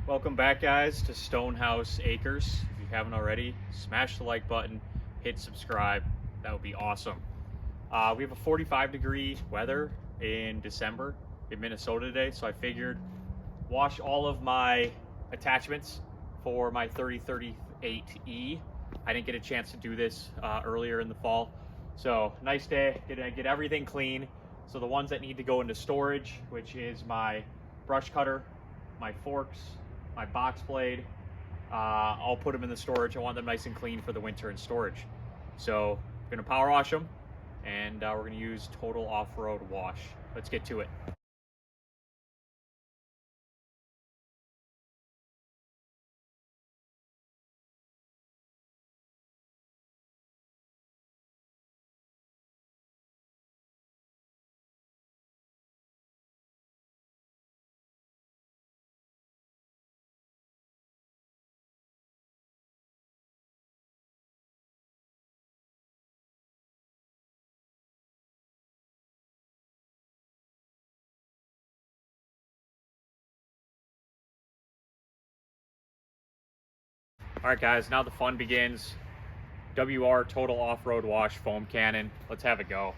Welcome back, guys, to Stonehouse Acres. If you haven't already, smash the like button, hit subscribe. That would be awesome. We have a 45-degree weather in December in Minnesota today, so I figured wash all of my attachments for my 3038E. I didn't get a chance to do this earlier in the fall, so nice day. Get everything clean. So the ones that need to go into storage, which is my brush cutter, my forks, my box blade, I'll put them in the storage. I want them nice and clean for the winter in storage. So we're gonna power wash them, and we're gonna use Total Off-Road Wash. Let's get to it. All right, guys, now the fun begins. WR Total Off-Road Wash foam cannon. Let's have it go.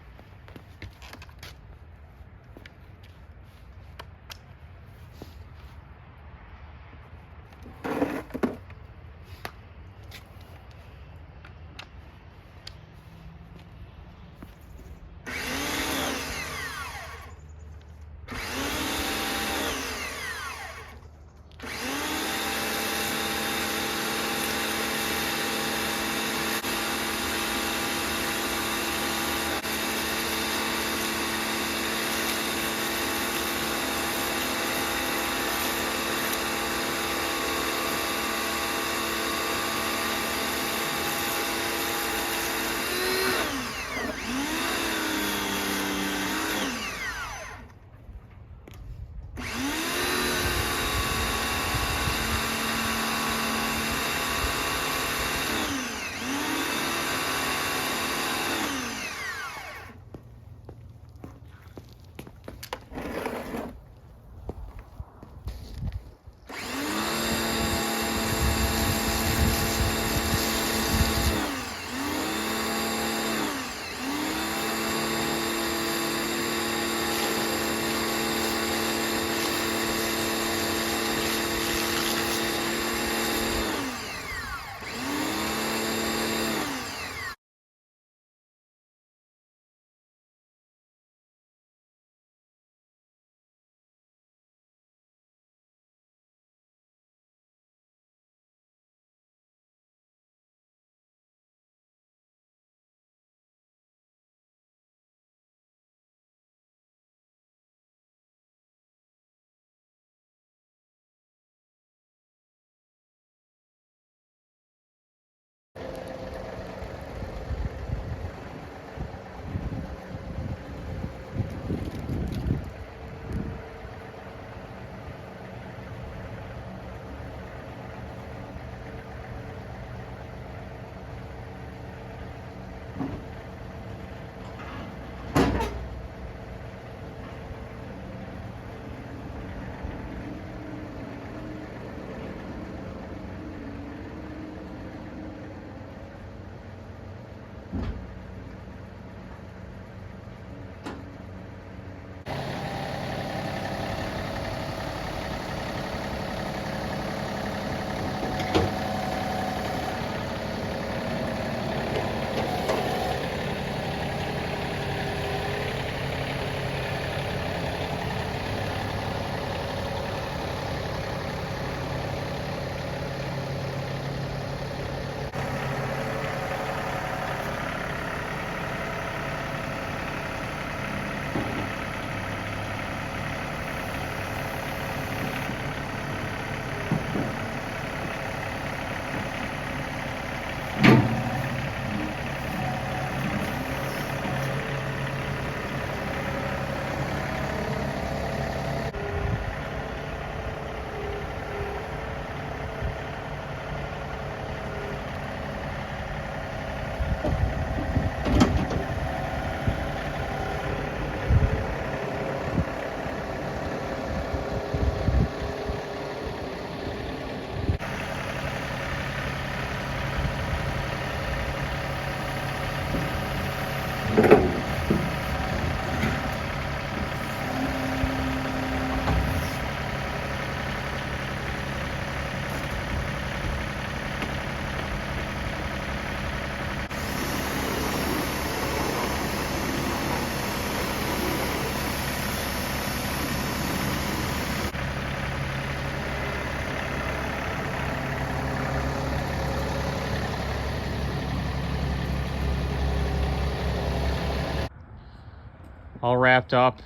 all wrapped up.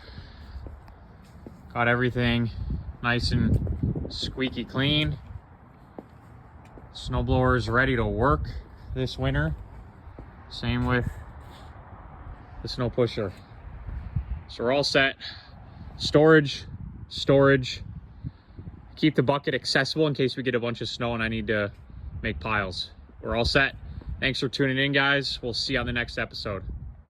Got everything nice and squeaky clean. Snowblower is ready to work this winter. Same with the snow pusher. So we're all set. Storage. Keep the bucket accessible in case we get a bunch of snow and I need to make piles. We're all set. Thanks for tuning in, guys. We'll see you on the next episode.